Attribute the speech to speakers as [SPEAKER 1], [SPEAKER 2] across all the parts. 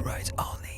[SPEAKER 1] rides only.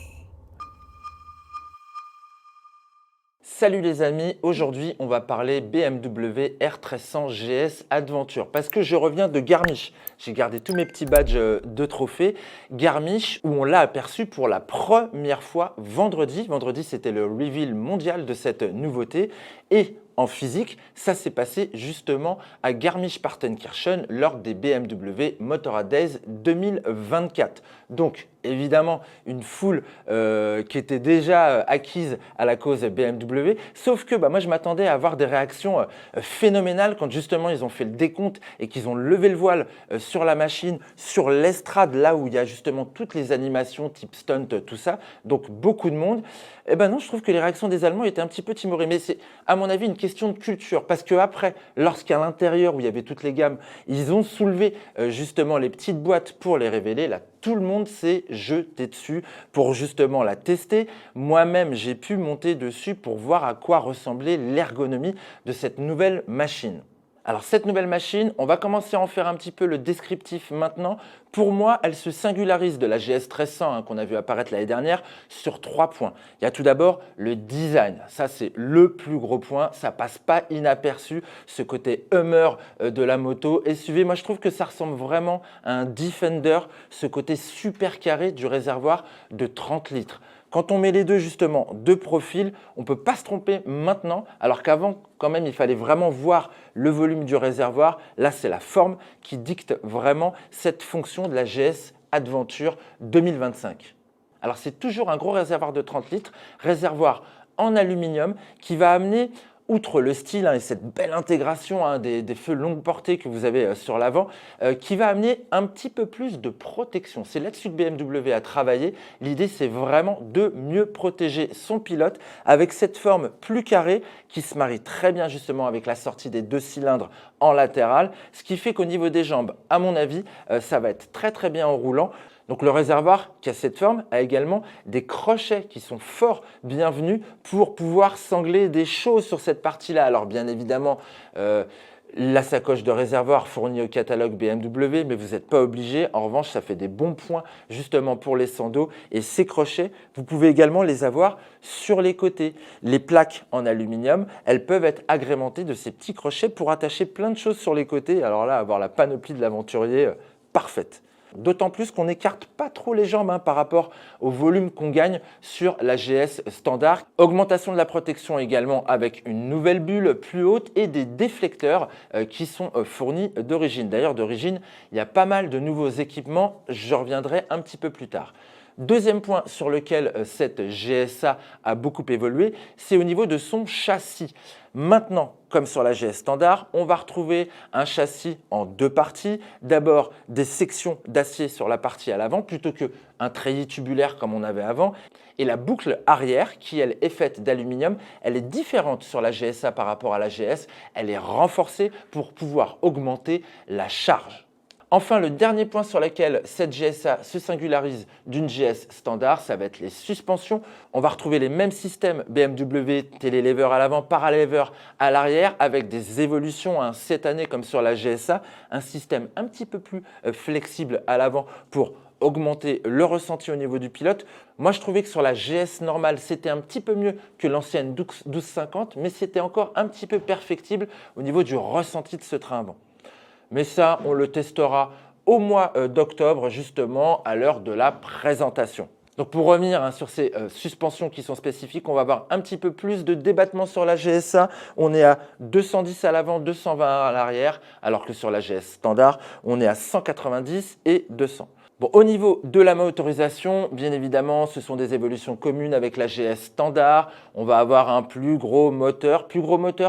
[SPEAKER 2] Salut les amis, aujourd'hui on va parler BMW R1300 GS Adventure parce que je reviens de Garmisch. J'ai gardé tous mes petits badges de trophée. Garmisch où on l'a aperçu pour la première fois vendredi. Vendredi c'était le reveal mondial de cette nouveauté et en physique, ça s'est passé justement à Garmisch-Partenkirchen lors des BMW Motorrad Days 2024. Donc évidemment une foule qui était déjà acquise à la cause BMW, sauf que moi je m'attendais à avoir des réactions phénoménales quand justement ils ont fait le décompte et qu'ils ont levé le voile sur la machine, sur l'estrade, là où il y a justement toutes les animations type stunt, tout ça, donc beaucoup de monde. Eh ben non, je trouve que les réactions des Allemands étaient un petit peu timorées, mais c'est à mon avis une question de culture, parce qu'après, lorsqu'à l'intérieur où il y avait toutes les gammes, ils ont soulevé justement les petites boîtes pour les révéler, là tout le monde s'est jeté dessus pour justement la tester. Moi-même, j'ai pu monter dessus pour voir à quoi ressemblait l'ergonomie de cette nouvelle machine. Alors cette nouvelle machine, on va commencer à en faire un petit peu le descriptif maintenant. Pour moi, elle se singularise de la GS 1300 qu'on a vu apparaître l'année dernière sur 3 points. Il y a tout d'abord le design. Ça, c'est le plus gros point. Ça passe pas inaperçu, ce côté Hummer de la moto. SUV, moi, je trouve que ça ressemble vraiment à un Defender, ce côté super carré du réservoir de 30 litres. Quand on met les deux justement de profil, on ne peut pas se tromper maintenant, alors qu'avant, quand même, il fallait vraiment voir le volume du réservoir. Là, c'est la forme qui dicte vraiment cette fonction de la GS Adventure 2025. Alors, c'est toujours un gros réservoir de 30 litres, réservoir en aluminium qui va amener, outre le style et cette belle intégration des feux longue portée que vous avez sur l'avant, qui va amener un petit peu plus de protection. C'est là-dessus que BMW a travaillé. L'idée, c'est vraiment de mieux protéger son pilote avec cette forme plus carrée qui se marie très bien justement avec la sortie des 2 cylindres en latéral, ce qui fait qu'au niveau des jambes, à mon avis, ça va être très très bien en roulant. Donc le réservoir qui a cette forme a également des crochets qui sont fort bienvenus pour pouvoir sangler des choses sur cette partie-là. Alors bien évidemment, la sacoche de réservoir fournie au catalogue BMW, mais vous n'êtes pas obligé. En revanche, ça fait des bons points justement pour les sandos. Et ces crochets, vous pouvez également les avoir sur les côtés. Les plaques en aluminium, elles peuvent être agrémentées de ces petits crochets pour attacher plein de choses sur les côtés. Alors là, avoir la panoplie de l'aventurier parfaite. D'autant plus qu'on n'écarte pas trop les jambes par rapport au volume qu'on gagne sur la GS standard. Augmentation de la protection également avec une nouvelle bulle plus haute et des déflecteurs qui sont fournis d'origine. D'ailleurs, d'origine, il y a pas mal de nouveaux équipements. Je reviendrai un petit peu plus tard. Deuxième point sur lequel cette GSA a beaucoup évolué, c'est au niveau de son châssis. Maintenant, comme sur la GS standard, on va retrouver un châssis en 2 parties. D'abord, des sections d'acier sur la partie à l'avant plutôt qu'un treillis tubulaire comme on avait avant. Et la boucle arrière, qui elle est faite d'aluminium, elle est différente sur la GSA par rapport à la GS. Elle est renforcée pour pouvoir augmenter la charge. Enfin, le dernier point sur lequel cette GSA se singularise d'une GS standard, ça va être les suspensions. On va retrouver les mêmes systèmes BMW, télélever à l'avant, paralever à l'arrière, avec des évolutions cette année comme sur la GSA, un système un petit peu plus flexible à l'avant pour augmenter le ressenti au niveau du pilote. Moi, je trouvais que sur la GS normale, c'était un petit peu mieux que l'ancienne 1250, mais c'était encore un petit peu perfectible au niveau du ressenti de ce train avant. Mais ça, on le testera au mois d'octobre, justement, à l'heure de la présentation. Donc pour revenir sur ces suspensions qui sont spécifiques, on va avoir un petit peu plus de débattement sur la GSA. On est à 210 à l'avant, 220 à l'arrière, alors que sur la GS standard, on est à 190 et 200. Bon, au niveau de la motorisation, bien évidemment, ce sont des évolutions communes avec la GS standard. On va avoir un plus gros moteur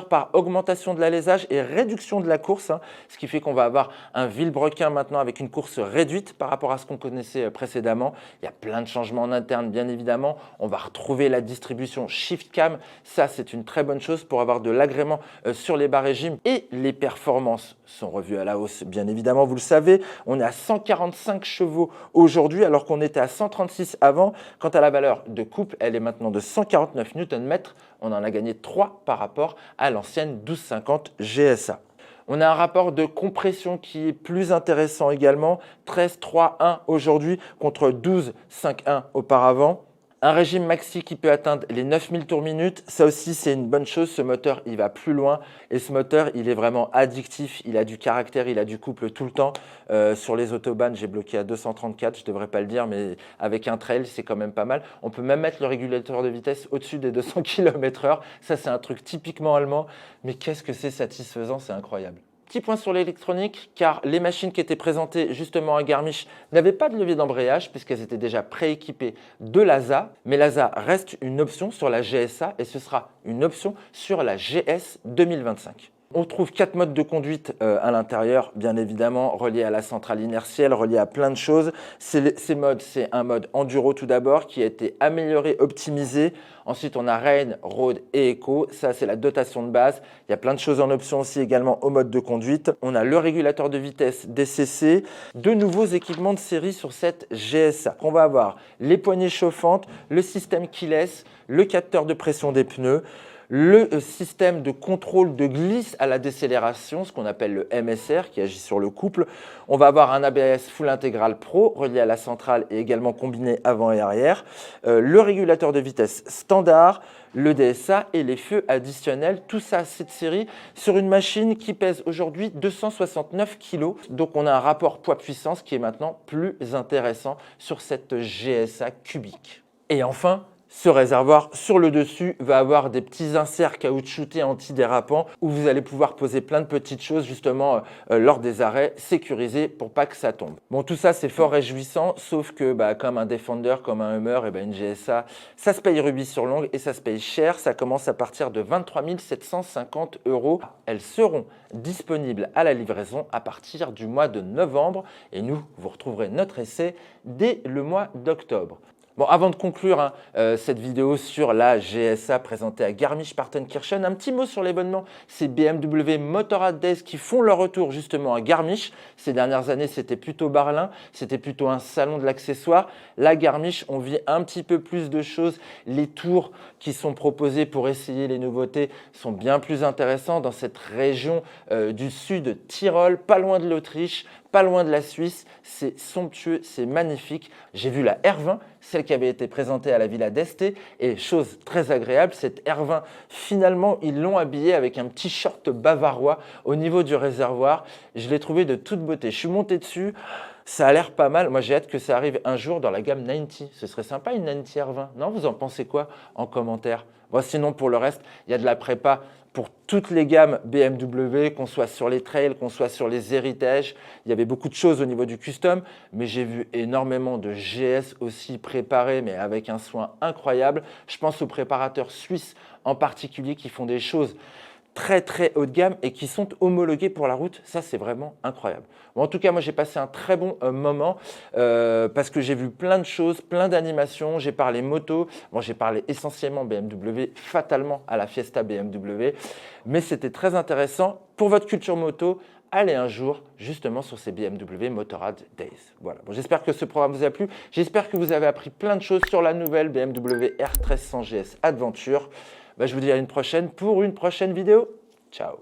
[SPEAKER 2] par augmentation de l'alésage et réduction de la course, ce qui fait qu'on va avoir un vilebrequin maintenant avec une course réduite par rapport à ce qu'on connaissait précédemment. Il y a plein de changements en interne, bien évidemment. On va retrouver la distribution Shift Cam. Ça, c'est une très bonne chose pour avoir de l'agrément sur les bas régimes. Et les performances sont revues à la hausse, bien évidemment, vous le savez. On est à 145 chevaux aujourd'hui, alors qu'on était à 136 avant. Quant à la valeur de coupe, elle est maintenant de 149 Nm. On en a gagné 3 par rapport à l'ancienne 1250 GSA. On a un rapport de compression qui est plus intéressant également, 13,3,1 aujourd'hui contre 12,5,1 auparavant. Un régime maxi qui peut atteindre les 9000 tours minute, ça aussi c'est une bonne chose, ce moteur il va plus loin et ce moteur il est vraiment addictif, il a du caractère, il a du couple tout le temps. Sur les autobahns j'ai bloqué à 234, je devrais pas le dire mais avec un trail c'est quand même pas mal. On peut même mettre le régulateur de vitesse au-dessus des 200 km/h, ça c'est un truc typiquement allemand, mais qu'est-ce que c'est satisfaisant, c'est incroyable. Petit point sur l'électronique, car les machines qui étaient présentées justement à Garmisch n'avaient pas de levier d'embrayage puisqu'elles étaient déjà prééquipées de l'ASA, mais l'ASA reste une option sur la GSA et ce sera une option sur la GS 2025. On trouve 4 modes de conduite à l'intérieur, bien évidemment, reliés à la centrale inertielle, reliés à plein de choses. Ces modes, c'est un mode enduro tout d'abord qui a été amélioré, optimisé. Ensuite, on a Rain, Road et Eco. Ça, c'est la dotation de base. Il y a plein de choses en option aussi également au mode de conduite. On a le régulateur de vitesse DCC. De nouveaux équipements de série sur cette GSA. On va avoir les poignées chauffantes, le système keyless, le capteur de pression des pneus, le système de contrôle de glisse à la décélération, ce qu'on appelle le MSR, qui agit sur le couple. On va avoir un ABS Full Intégral Pro relié à la centrale et également combiné avant et arrière. Le régulateur de vitesse standard, le DSA et les feux additionnels. Tout ça, cette série, sur une machine qui pèse aujourd'hui 269 kg. Donc, on a un rapport poids-puissance qui est maintenant plus intéressant sur cette GSA cubique. Et enfin, ce réservoir sur le dessus va avoir des petits inserts caoutchoutés antidérapants où vous allez pouvoir poser plein de petites choses justement lors des arrêts sécurisés pour pas que ça tombe. Bon, tout ça c'est fort réjouissant, sauf que comme un Defender, comme un Hummer, et une GSA, ça se paye rubis sur l'ongle et ça se paye cher. Ça commence à partir de 23 750 €. Elles seront disponibles à la livraison à partir du mois de novembre et nous, vous retrouverez notre essai dès le mois d'octobre. Bon, avant de conclure cette vidéo sur la GSA présentée à Garmisch-Partenkirchen, un petit mot sur l'événement. C'est BMW Motorrad Days qui font leur retour justement à Garmisch. Ces dernières années, c'était plutôt Berlin, c'était plutôt un salon de l'accessoire. Là, Garmisch, on vit un petit peu plus de choses. Les tours qui sont proposés pour essayer les nouveautés sont bien plus intéressants dans cette région du sud Tyrol, pas loin de l'Autriche, pas loin de la Suisse. C'est somptueux, c'est magnifique. J'ai vu la R20, celle qui avait été présentée à la Villa d'Este. Et chose très agréable, cette R20, finalement, ils l'ont habillée avec un petit short bavarois au niveau du réservoir. Je l'ai trouvé de toute beauté. Je suis monté dessus. Ça a l'air pas mal. Moi, j'ai hâte que ça arrive un jour dans la gamme 90. Ce serait sympa une 90 R20. Non, vous en pensez quoi en commentaire? Bon, sinon, pour le reste, il y a de la prépa pour toutes les gammes BMW, qu'on soit sur les trails, qu'on soit sur les héritages. Il y avait beaucoup de choses au niveau du custom, mais j'ai vu énormément de GS aussi préparés, mais avec un soin incroyable. Je pense aux préparateurs suisses en particulier qui font des choses très haut de gamme et qui sont homologués pour la route. Ça, c'est vraiment incroyable. Bon, en tout cas, moi, j'ai passé un très bon moment parce que j'ai vu plein de choses, plein d'animations. J'ai parlé moto. Bon, j'ai parlé essentiellement BMW, fatalement à la Fiesta BMW. Mais c'était très intéressant. Pour votre culture moto, allez un jour justement sur ces BMW Motorrad Days. Voilà. Bon, j'espère que ce programme vous a plu. J'espère que vous avez appris plein de choses sur la nouvelle BMW R1300 GS Adventure. Je vous dis à une prochaine pour une prochaine vidéo. Ciao.